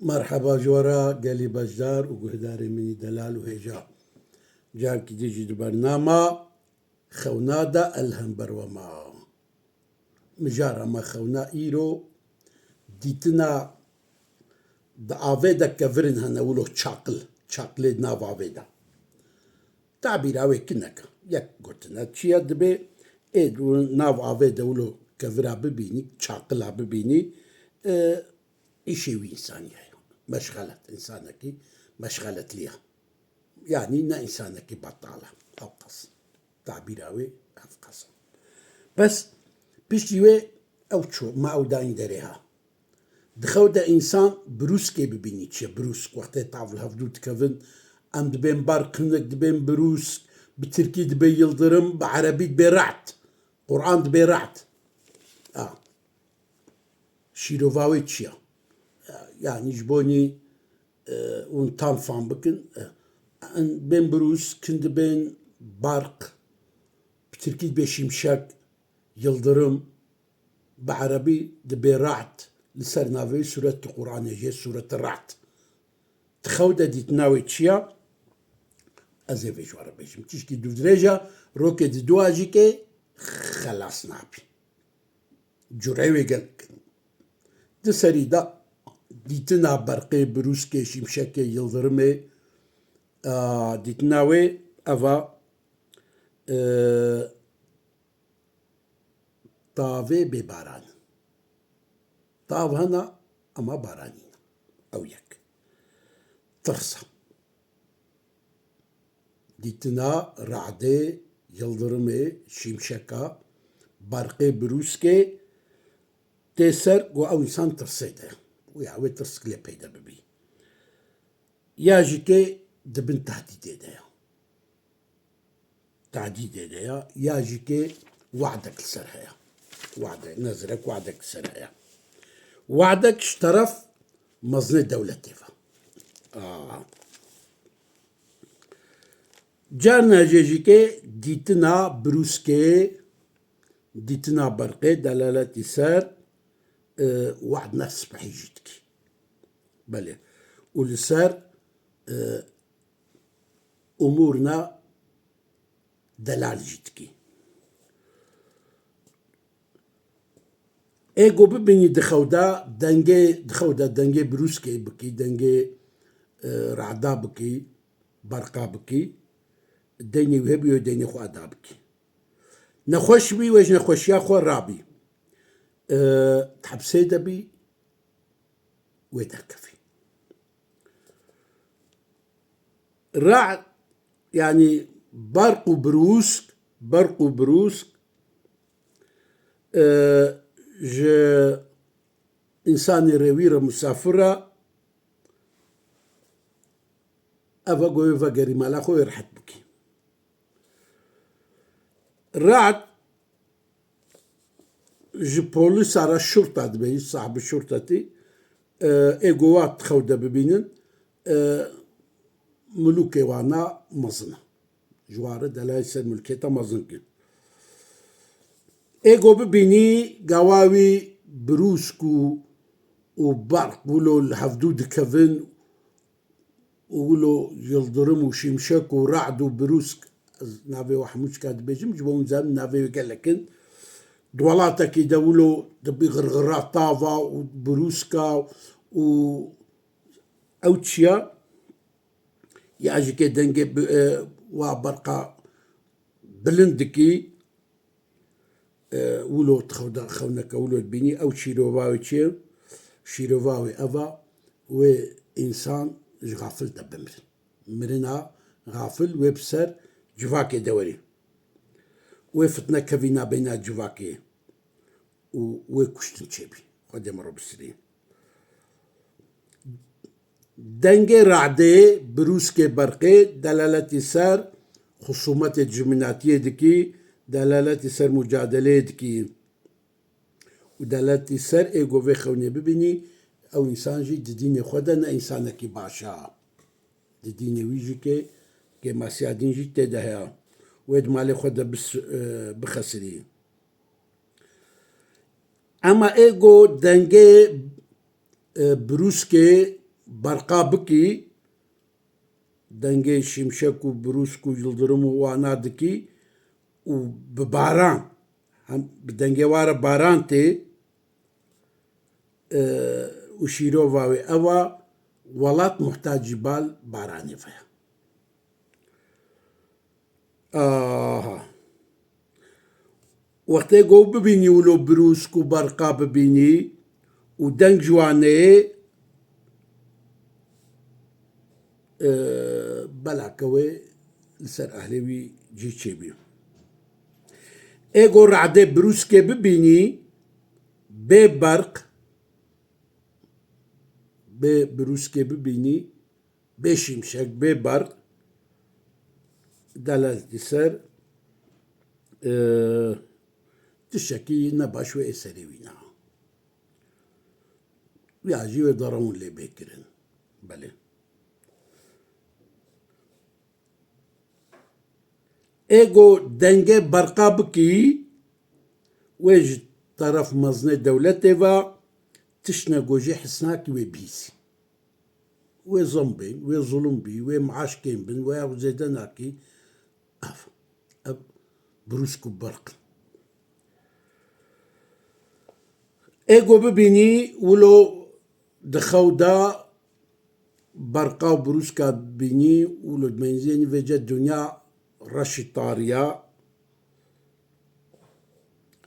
مرحبا جورا قالي بجدار وقهداري مني دلال وهجاء جارك ديجي برنامج خونادا الهم بروما مجارة ما خونا إيرو ديتنا دا آفيدا كفرن هنولو تشاقل ناف آفيدا تعبير اوي كنك يك قلتنا تشيا دبي ايدو ناف آفيدا ولو كفرا ببيني تشاقلها ببيني إشي وإنسانية مشغلة إنسانك مشغلة ليها يعني إن إنسانك بطالة أفقص تعبيراوي أفقص بس بيشتوي أو شو ما أو داين دريها دخو دا إنسان بروسكي ببيني تشي بروسك وقت تعرف الهفدود كفن أم دبين بارقنك دبين بروسك بتركي دبي يلدرم بعربي دبي رعت قرآن دبي رعت شيروفاوي تشيا يعني جبوني ونتام فان بكن بين بروس كند بين برق بتركيد بشمشك يلدرم بعربي دبي رعت لسرنافي سورة القرآن يجي سورة الرعت تخودة دي تناوي تشيا أزيفي شو عربيش متشكي دو درجة روكي دي دواجيكي خلاص نابي جرعوي قلق دي سريدا ديتنا برقي بروسكي شمشكي يلدرمي ديتناوي أفا طافي بباران طاف هنا أما بارانين أو يك ترسا ديتنا رعدي يلدرمي شمشكا برقي بروسكي تسر أو إنسان ترسيده ويعوي ترسك لي بيدا ببي ياجيكي دبن تعديد يديها ياجيكي وعدك السرهية وعدك نزرك وعدك السرهية وعدك اشترف مزنة دولة تيفا جارنا جيجيكي ديتنا بروسكي ديتنا برقي دلالة سار وعد نفس بحيجتك بله ولسار أمورنا دلال جتكي ايجو ببيني دخودا دنجي بروسكي بكي دنجي رعدا بكي برقا بكي ديني وهبي وديني خو أدا بكي نخوش بي ويش نخوش يا خو رابي تحبسي دبي ويتركفي رعد يعني برق وبروسك ج إنسان رويرة مسافرة أفا قوي فقري مالاخو يرحت بكي رعد بوليس على الشرطة دبي صاحب الشرطة تي إيجوات خودة ببينن ملوكي وانا مزنة جوارة دلايسة ملكيتا مزنكن إيجو ببيني قواوي بروسكو وبرق ولو الحفدود كفن ولو يلضرم وشمشك ورعد وبروسك نافي وحموش كاد بيجم جبون زام نافي وقال لكن دولاتك يدولو دبي غرغرات طافا وبروسكا أوتشيا ياجي كي دنجي وبرقا بلندكي ولو تخودا خونك ولو البيني أو شيروفاوي تشير شيروفاوي أفا وإنسان غافل دبمر مرنا غافل ويبسر جواكي دوري وفتنا كفينا بينا جواكي وكشتن شبي قد مروا بسرين دنجي رعدي بروسكي برقي دلالة سار خصومات الجمناتية دكي دلالة سار مجادلة دكي ودلالة سار ايغو في خوني ببيني او انسان جي ديني خودنا انسانكي باشا ديني ويجيكي كي ما سيادين جي تدها ويد مالي خودا بس بخسرين اما ايغو دنجي بروسكي برقا بكي دنگي شمشك وبروسك ويلدرم وانا دكي وبباران هم بدنگي وارا باران تي وشيروفاوي أوا ولات محتاج جبال باراني فيها وقتی گو ببینی ولو بروسك وبرقا ببینی ودنگ جواني بلاكوي لسر أهلوي جي تشيبي ايغو رعدي بروسكي ببيني ببرق ببروسكي ببيني بشمشك ببرق دلالة سر تشكي نباش وإسريوينا ويعجي ويضرون لي بكرن بله ايغو دنگه برقا بكي ويج طرف مزنة دولتي و تشنا جوجي حسناك وبيسي وزنبين وظلم بي ومعاشكين بن وزيدناكي بروسكو برق ايغو ببيني ولو دخودا برقا وبروسكا بيني ولو دمينزيني فيجا الدنيا رشي طاريا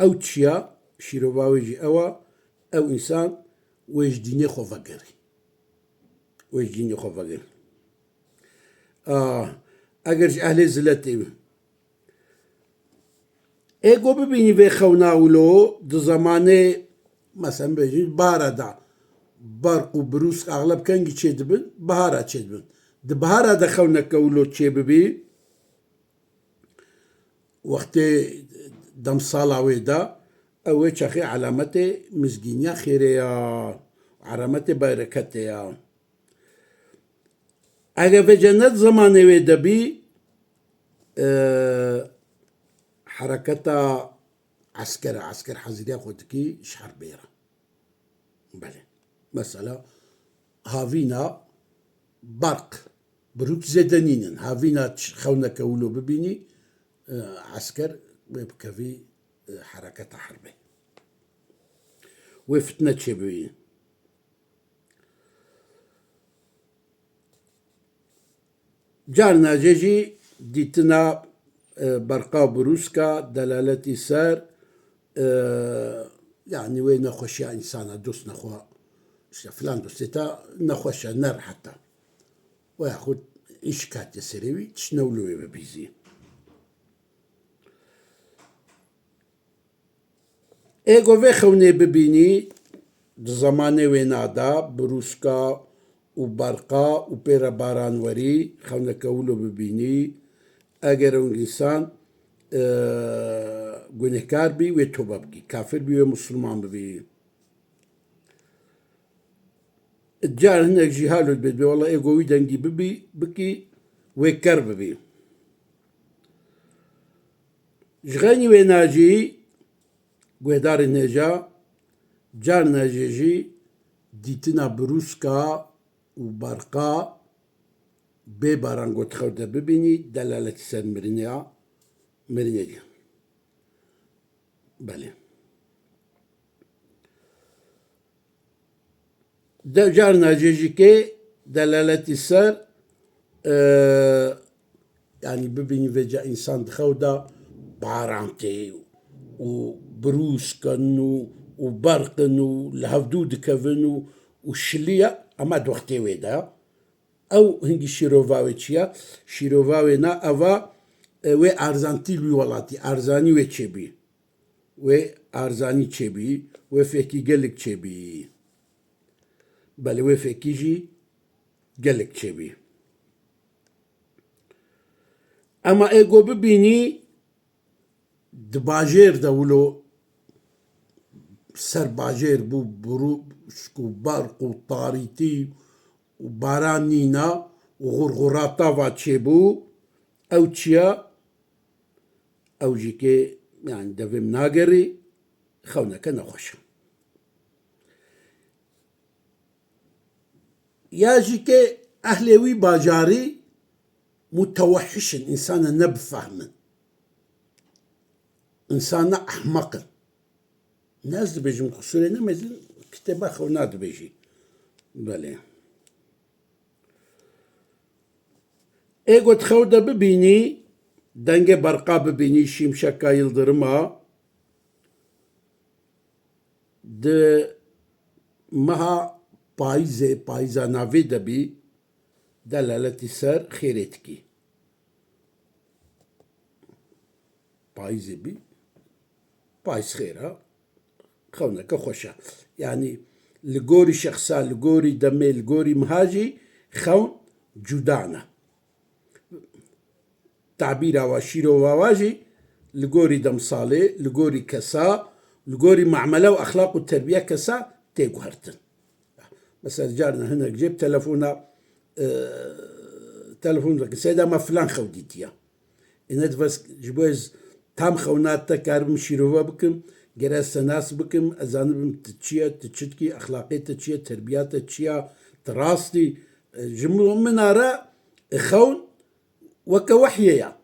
او تشيا شيروباويجي او انسان ويجديني خوفاقري ويجديني خوفاقري اگرش اهل زلتي ايغو ببيني في خوناولو دو زماني مثلا بيجي باردا برق وبروس اغلب كان تشيدبن بهارا تشيدبن د بهارا دخلنا كولو تشيببي وقت دم صالة ويدا او شخي علامتي مزجينيا خيريا علامتي بركتيا اگه في جنة زماني ويدا بي حركتا عسكر حزيريا خودكي شحر بيرا بله مثلا هافينا برق بروك زدنينن هافينا خونا كولو ببيني عسكر بكفي حركة حربية وفتنة شبوية جارنا جيجي ديتنا برقا بروسكا دلالتي سار يعني وين نخوشيا إنسان دوس نخوا فلان دوسيتا نخوشيا نار حتى وياخد إيش كات يسريوي تشنولوي ببيزي ايغو في خوني ببيني زماني وينادا بروسكا وبرقا وبيرا باران وري خونا كولو ببيني اگر انسان گنهكار بي ويتوبا بكي كافر بي ومسلمان بي الجار هناك جهالو البدو والله ايغو ويدنجي ببي بكي ويكر بي جغاني ويناجي قويدار النجا جار ناجيجي ديتنا بروسكا وبرقا ببارانغو تخودا ببيني دلالة سر مرنيا بله ده جار ناجيجي كي دلالة السر يعني ببيني فيجا إنسان تخودا بارانتي وبروسكن وبرقن والهفدود كفن والشلية أما دوختي ويدا أو هنجي شيروفاوي تشيا شيروفاوي نا أفا وي أرزانتي لوي ولاتي أرزاني وي تشبي وي أرزاني تشبي وي فيكي قلق تشبي بل وي فيكي جي قلق تشبي أما إيغو ببيني دباجير دولو سر باجير بو بروسكو برق وطاريتي وبارانينا وغرغراتا واتشيبو او تشيا او جيكي يعني دفي مناقري خونا كان خوش ياجي كي أهلوي باجاري متوحش إنسان نبفهم إنسان أحمق ناس بيجي مخصولين مازال كتابة خونات بيجي بله قلت خودة ببيني دنگه برقا ببيني شمشكا يلدرما د مها پایزا ناوی دبی دلالتی سر خیرتکی پایزی بی پایز خیره خونك خوشة يعني لقوري شخصا لقوري دمي لقوري مهاجي خون جدانا تعبير واشيرو وواجي لقوري دم صالي لقوري كسا لقوري معملة وأخلاق والتربية كسا تيجو هرتن مثلا جارنا هنا جيب تلفونا تلفون سيدا ما فلان خوديتيا إنت بس جبوز تام خونات كارم شيروها بكم جرس ناس بكم أزانبم تتشيا تتشتكي أخلاقية تتشيا تربيات تتشيا تراستي جملة من آراء خون وكوحية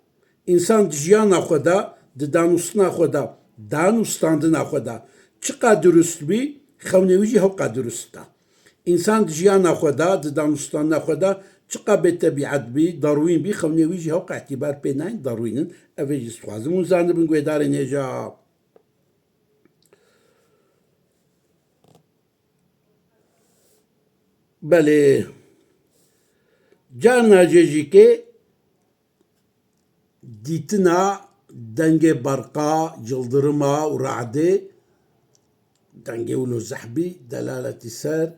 إنسان جيانا خدا دانوستنا خدا دانوستاندنا خدا چقا درست بي خونويجي هوقا درستا إنسان جيانا خدا دانوستانا خدا چقا بالطبيعت بي داروين بي خونويجي هوقا اعتبار بيناين داروين أفيجي سوازمون زانبن قويدار نيجا بله جارنا جيجي كي ديتنا دنگه برقا جلدرما ورعدي دنگه ولو زحبي دلالة سر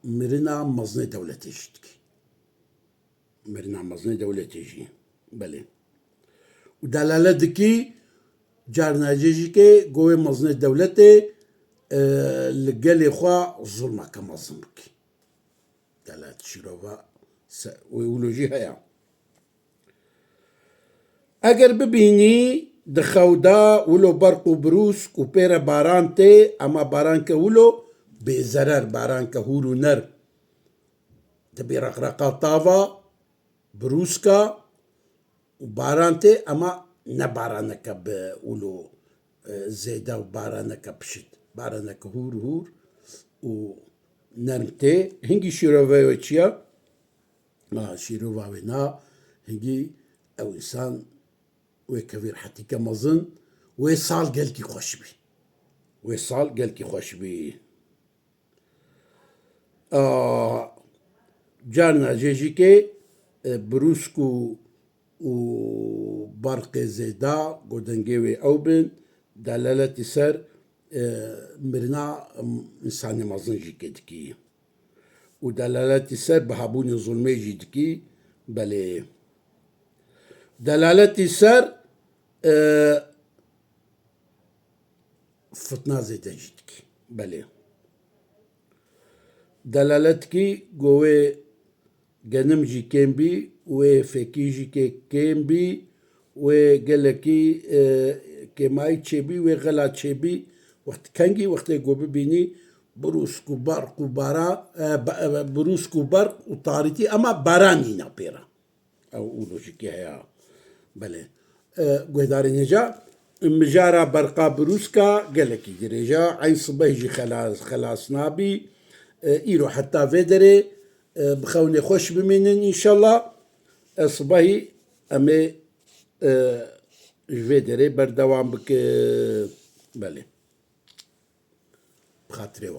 مرنا مزني دولتي شتكي مرنا مزني دولتي جي بله ودلالة دكي جارنا جيجي كي قوي مزني دولتي لقالي خوا ظلمة كمظلمك دلالة شيروفا ويقولوا جي هيا اگر ببینی دخودا ولو برق و بروس و پیر باران ته اما باران که ولو به ضرر باران که هورو نر دبی رقرقا طاوا بروس کا و باران ته اما نه باران که به ولو زیده و باران که پشت باران که هور و نرم ته هنگی شیروه و چیا شیروه و نا هنگی او انسان وكبير حتى كمظن وصال قالكي خوش بي وصال قالكي خوش بي جارنا جيجيكي بروسكو وبرق زيدا قدنجيوي أوبن دلالة سر مرنا إنساني مظن جيكي دكي ودلالة سر بهابوني ظلمي جيدكي بلي دلالة سر فتنا زيتا جيتك بله دلالتكي قوي جنم جي كيم بي وفكي جي كيم بي وقالكي كماي تشبي وغلا تشبي وقت كانجي وقت يقوبي بيني بروسكو برق وبارا بروسكو برق وطارتي اما باراني بيرا او اولوجيكي هيا بله قهداري نجا مجارة برقا بروسكا قالكي دريجا عين صبيجي خلاص نابي إيرو حتى فيدري بخوني خوش بمينن إن شاء الله صباحي أمي فيدري بردوام بك بله بخاطري